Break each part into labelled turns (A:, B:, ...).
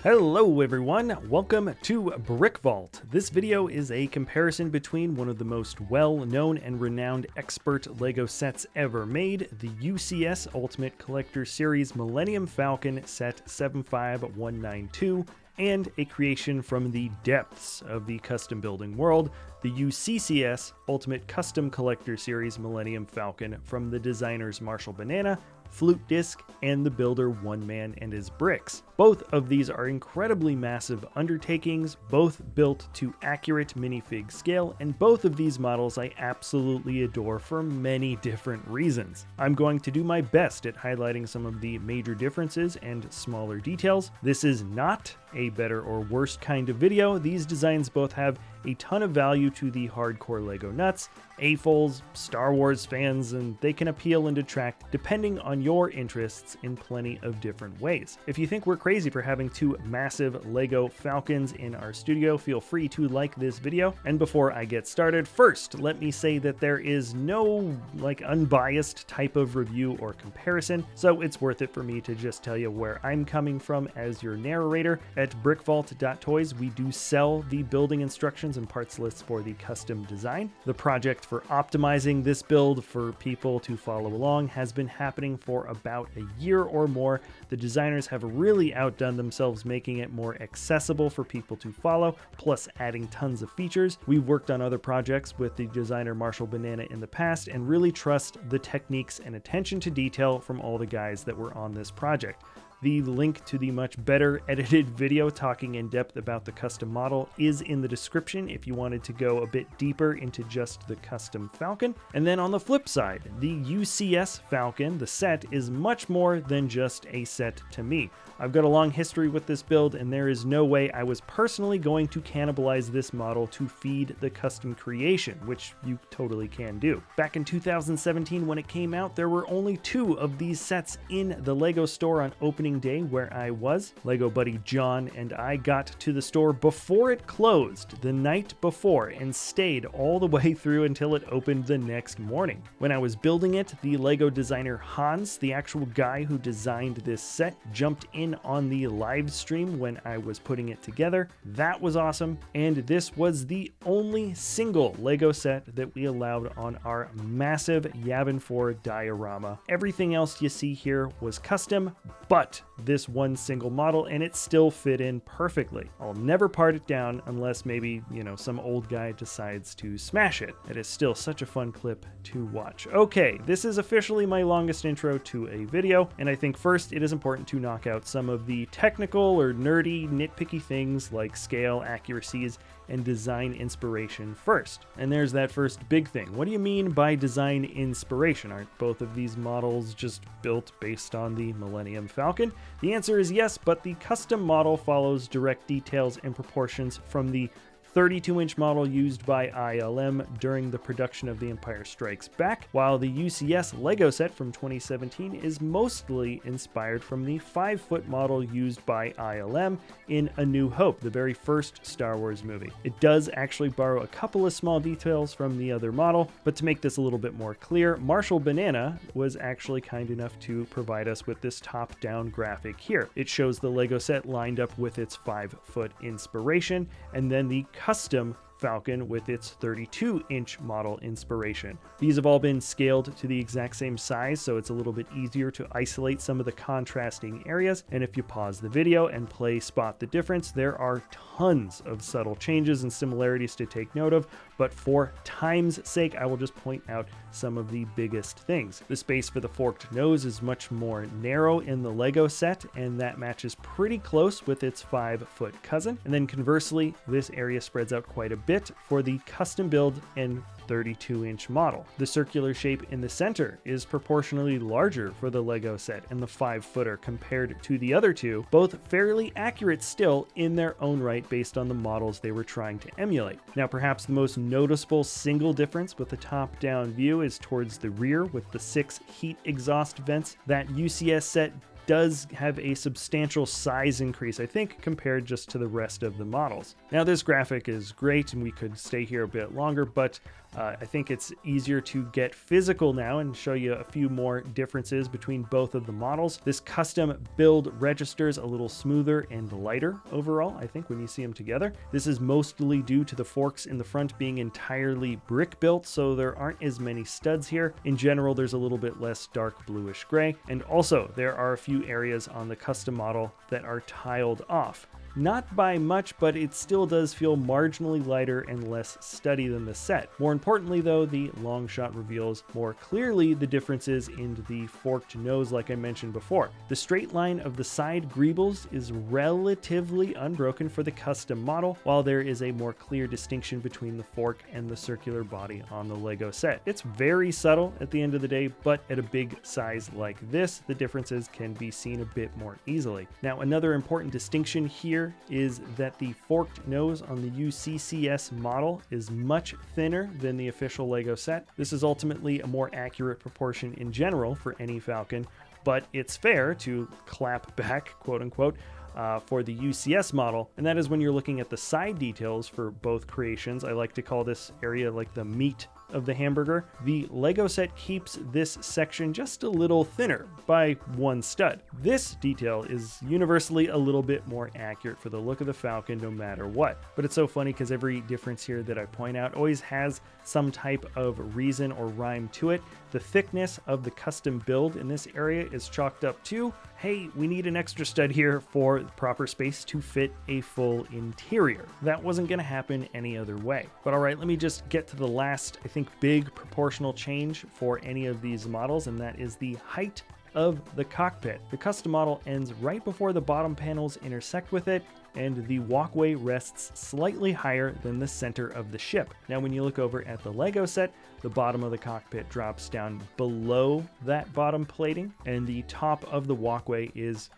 A: Hello everyone, welcome to Brick Vault. This video is a comparison between one of the most well-known and renowned expert LEGO sets ever made, the UCS Ultimate Collector Series Millennium Falcon Set 75192, and a creation from the depths of the custom building world, the UCCS Ultimate Custom Collector Series Millennium Falcon from the designers Marshall Banana, Flute Disc, and the builder One Man and His Bricks. Both of these are incredibly massive undertakings, both built to accurate minifig scale, and both of these models I absolutely adore for many different reasons. I'm going to do my best at highlighting some of the major differences and smaller details. This is not a better or worse kind of video. These designs both have a ton of value to the hardcore LEGO nuts, AFOLs, Star Wars fans, and they can appeal and detract depending on your interests in plenty of different ways. If you think we're crazy for having two massive LEGO Falcons in our studio, feel free to like this video. And before I get started, first, let me say that there is no unbiased type of review or comparison, so it's worth it for me to just tell you where I'm coming from as your narrator. At brickvault.toys, we do sell the building instructions and parts lists for the custom design. The project for optimizing this build for people to follow along has been happening for about a year or more. The designers have really outdone themselves making it more accessible for people to follow, plus adding tons of features. We've worked on other projects with the designer Marshall Banana in the past and really trust the techniques and attention to detail from all the guys that were on this project. The link to the much better edited video talking in depth about the custom model is in the description if you wanted to go a bit deeper into just the custom Falcon. And then on the flip side, the UCS Falcon, the set, is much more than just a set to me. I've got a long history with this build, and there is no way I was personally going to cannibalize this model to feed the custom creation, which you totally can do. Back in 2017 when it came out, there were only 2 of these sets in the LEGO store on opening day where I was. LEGO buddy John and I got to the store before it closed the night before and stayed all the way through until it opened the next morning. When I was building it, the LEGO designer Hans, the actual guy who designed this set, jumped in on the live stream when I was putting it together. That was awesome, and this was the only single LEGO set that we allowed on our massive Yavin 4 diorama. Everything else you see here was custom, but this one single model, and it still fit in perfectly. I'll never part it down unless maybe, some old guy decides to smash it. It is still such a fun clip to watch. Okay, this is officially my longest intro to a video, and I think first it is important to knock out some of the technical or nerdy, nitpicky things like scale, accuracies, and design inspiration first. And there's that first big thing. What do you mean by design inspiration? Aren't both of these models just built based on the Millennium Falcon? The answer is yes, but the custom model follows direct details and proportions from the 32-inch model used by ILM during the production of The Empire Strikes Back, while the UCS LEGO set from 2017 is mostly inspired from the 5-foot model used by ILM in A New Hope, the very first Star Wars movie. It does actually borrow a couple of small details from the other model, but to make this a little bit more clear, Marshall Banana was actually kind enough to provide us with this top-down graphic here. It shows the LEGO set lined up with its 5-foot inspiration, and then the custom Falcon with its 32-inch model inspiration. These have all been scaled to the exact same size, so it's a little bit easier to isolate some of the contrasting areas. And if you pause the video and play Spot the Difference, there are tons of subtle changes and similarities to take note of, but for time's sake, I will just point out some of the biggest things. The space for the forked nose is much more narrow in the LEGO set, and that matches pretty close with its 5-foot cousin. And then conversely, this area spreads out quite a bit for the custom build and 32-inch model. The circular shape in the center is proportionally larger for the LEGO set and the 5-footer compared to the other two, both fairly accurate still in their own right based on the models they were trying to emulate. Now, perhaps the most noticeable single difference with the top-down view is towards the rear with the 6 heat exhaust vents. That UCS set does have a substantial size increase, I think, compared just to the rest of the models. Now, this graphic is great and we could stay here a bit longer, but I think it's easier to get physical now and show you a few more differences between both of the models. This custom build registers a little smoother and lighter overall, I think, when you see them together. This is mostly due to the forks in the front being entirely brick built, so there aren't as many studs here. In general, there's a little bit less dark bluish gray, and also there are a few areas on the custom model that are tiled off. Not by much, but it still does feel marginally lighter and less studdy than the set. More importantly though, the long shot reveals more clearly the differences in the forked nose like I mentioned before. The straight line of the side greebles is relatively unbroken for the custom model, while there is a more clear distinction between the fork and the circular body on the Lego set. It's very subtle at the end of the day, but at a big size like this, the differences can be seen a bit more easily. Now, another important distinction here is that the forked nose on the UCS model is much thinner than the official Lego set. This is ultimately a more accurate proportion in general for any Falcon, but it's fair to clap back, quote unquote, for the UCS model, and that is when you're looking at the side details for both creations. I like to call this area like the meat of the hamburger. The Lego set keeps this section just a little thinner by one stud. This detail is universally a little bit more accurate for the look of the Falcon no matter what. But it's so funny because every difference here that I point out always has some type of reason or rhyme to it. The thickness of the custom build in this area is chalked up to, hey, we need an extra stud here for proper space to fit a full interior. That wasn't going to happen any other way. But all right, let me just get to the last, I think, big proportional change for any of these models, and that is the height of the cockpit. The custom model ends right before the bottom panels intersect with it, and the walkway rests slightly higher than the center of the ship. Now, when you look over at the Lego set, the bottom of the cockpit drops down below that bottom plating, and the top of the walkway is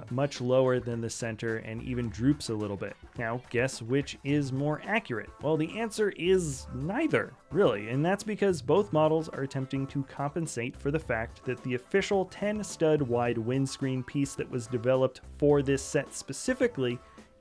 A: much lower than the center and even droops a little bit. Now, guess which is more accurate? Well, the answer is neither, really, and that's because both models are attempting to compensate for the fact that the official 10 stud wide windscreen piece that was developed for this set specifically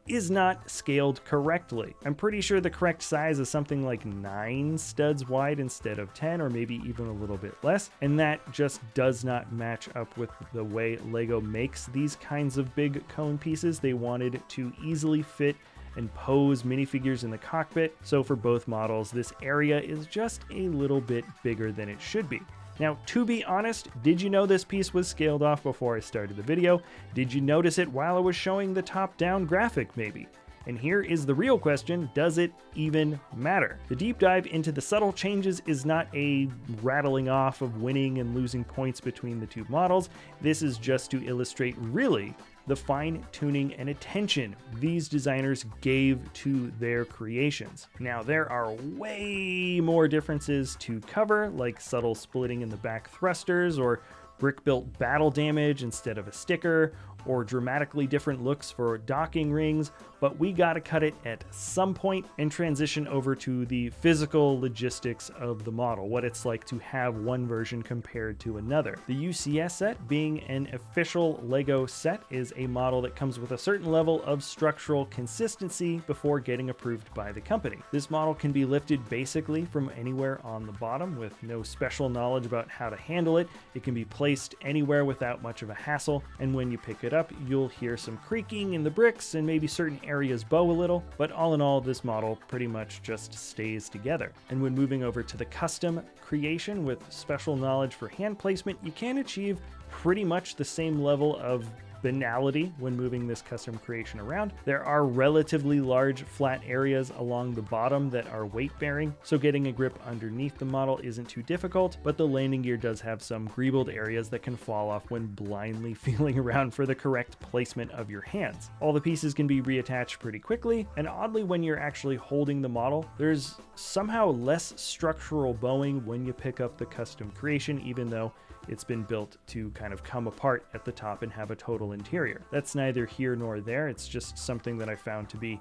A: is not scaled correctly. I'm pretty sure the correct size is something like 9 studs wide instead of 10, or maybe even a little bit less, and that just does not match up with the way Lego makes these kinds of big cone pieces. They wanted to easily fit and pose minifigures in the cockpit, so for both models, this area is just a little bit bigger than it should be. Now, to be honest, did you know this piece was scaled off before I started the video? Did you notice it while I was showing the top-down graphic, maybe? And here is the real question, does it even matter? The deep dive into the subtle changes is not a rattling off of winning and losing points between the two models. This is just to illustrate, really, the fine-tuning and attention these designers gave to their creations. Now, there are way more differences to cover, like subtle splitting in the back thrusters, or brick-built battle damage instead of a sticker, or dramatically different looks for docking rings, but we gotta cut it at some point and transition over to the physical logistics of the model, what it's like to have one version compared to another. The UCS set, being an official Lego set, is a model that comes with a certain level of structural consistency before getting approved by the company. This model can be lifted basically from anywhere on the bottom with no special knowledge about how to handle it. It can be placed anywhere without much of a hassle, and when you pick it up, you'll hear some creaking in the bricks and maybe certain areas bow a little, but all in all, this model pretty much just stays together. And when moving over to the custom creation with special knowledge for hand placement, you can achieve pretty much the same level of banality when moving this custom creation around. There are relatively large flat areas along the bottom that are weight bearing, so getting a grip underneath the model isn't too difficult, but the landing gear does have some greebled areas that can fall off when blindly feeling around for the correct placement of your hands. All the pieces can be reattached pretty quickly, and oddly, when you're actually holding the model, there's somehow less structural bowing when you pick up the custom creation, even though it's been built to kind of come apart at the top and have a total interior. That's neither here nor there. It's just something that I found to be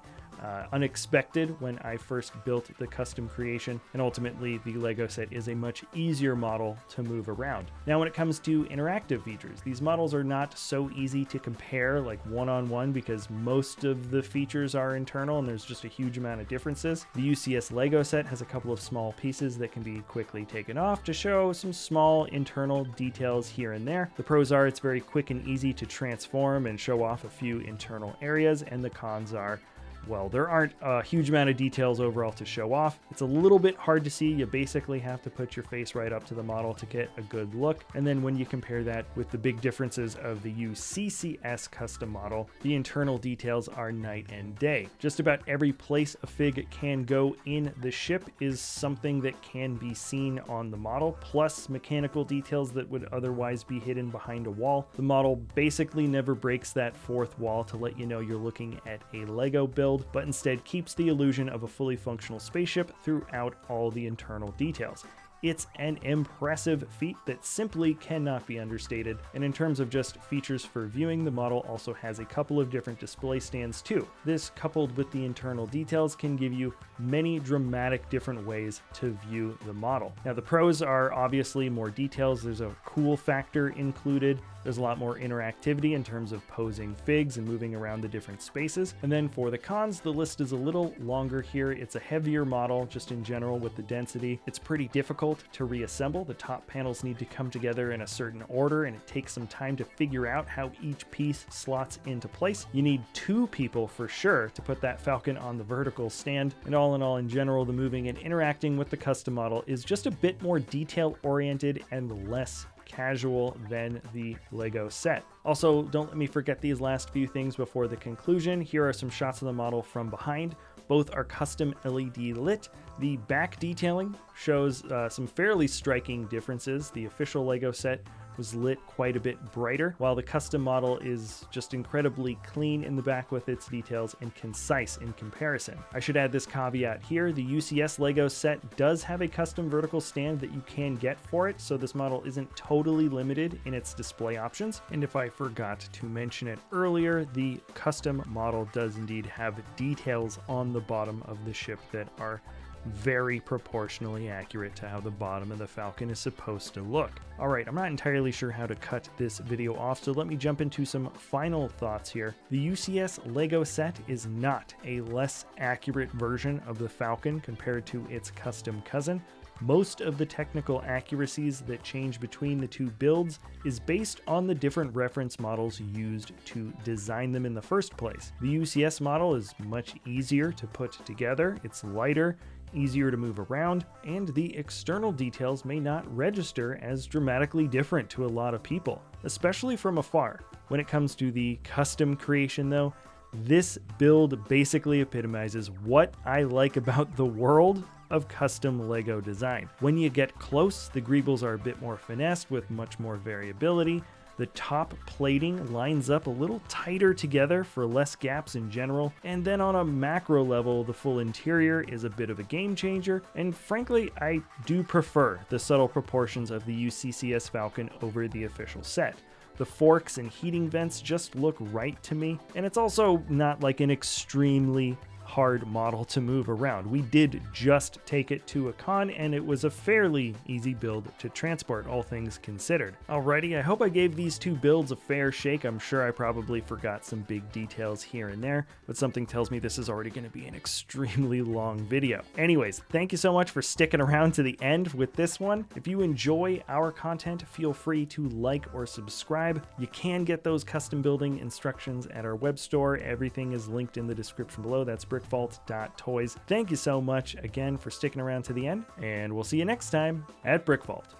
A: unexpected when I first built the custom creation, and ultimately the Lego set is a much easier model to move around. Now, when it comes to interactive features, these models are not so easy to compare like one-on-one because most of the features are internal and there's just a huge amount of differences. The UCS Lego set has a couple of small pieces that can be quickly taken off to show some small internal details here and there. The pros are it's very quick and easy to transform and show off a few internal areas, and the cons are, well, there aren't a huge amount of details overall to show off. It's a little bit hard to see. You basically have to put your face right up to the model to get a good look. And then when you compare that with the big differences of the UCS custom model, the internal details are night and day. Just about every place a fig can go in the ship is something that can be seen on the model, plus mechanical details that would otherwise be hidden behind a wall. The model basically never breaks that fourth wall to let you know you're looking at a Lego build, but instead keeps the illusion of a fully functional spaceship throughout all the internal details. It's an impressive feat that simply cannot be understated, and in terms of just features for viewing, the model also has a couple of different display stands too. This, coupled with the internal details, can give you many dramatic different ways to view the model. Now, the pros are obviously more details. There's a cool factor included. There's a lot more interactivity in terms of posing figs and moving around the different spaces. And then for the cons, the list is a little longer here. It's a heavier model just in general with the density. It's pretty difficult to reassemble. The top panels need to come together in a certain order, and it takes some time to figure out how each piece slots into place. You need 2 people for sure to put that Falcon on the vertical stand. And all in all, in general, the moving and interacting with the custom model is just a bit more detail oriented and less casual than the Lego set. Also, don't let me forget these last few things before the conclusion. Here are some shots of the model from behind. Both are custom LED lit. The back detailing shows some fairly striking differences. The official Lego set was lit quite a bit brighter, while the custom model is just incredibly clean in the back with its details and concise in comparison. I should add this caveat here: the UCS Lego set does have a custom vertical stand that you can get for it, so this model isn't totally limited in its display options. And if I forgot to mention it earlier, the custom model does indeed have details on the bottom of the ship that are very proportionally accurate to how the bottom of the Falcon is supposed to look. All right, I'm not entirely sure how to cut this video off, so let me jump into some final thoughts here. The UCS Lego set is not a less accurate version of the Falcon compared to its custom cousin. Most of the technical accuracies that change between the two builds is based on the different reference models used to design them in the first place. The UCS model is much easier to put together, it's lighter, easier to move around, and the external details may not register as dramatically different to a lot of people, especially from afar. When it comes to the custom creation though, this build basically epitomizes what I like about the world of custom Lego design. When you get close, the greebles are a bit more finessed with much more variability. The top plating lines up a little tighter together for less gaps in general, and then on a macro level, the full interior is a bit of a game changer, and frankly, I do prefer the subtle proportions of the UCS Falcon over the official set. The forks and heating vents just look right to me, and it's also not like an extremely hard model to move around. We did just take it to a con, and it was a fairly easy build to transport, all things considered. Alrighty, I hope I gave these two builds a fair shake. I'm sure I probably forgot some big details here and there, but something tells me this is already going to be an extremely long video. Anyways, thank you so much for sticking around to the end with this one. If you enjoy our content, feel free to like or subscribe. You can get those custom building instructions at our web store. Everything is linked in the description below. That's brickvault.toys. Thank you so much again for sticking around to the end, and we'll see you next time at Brick Vault.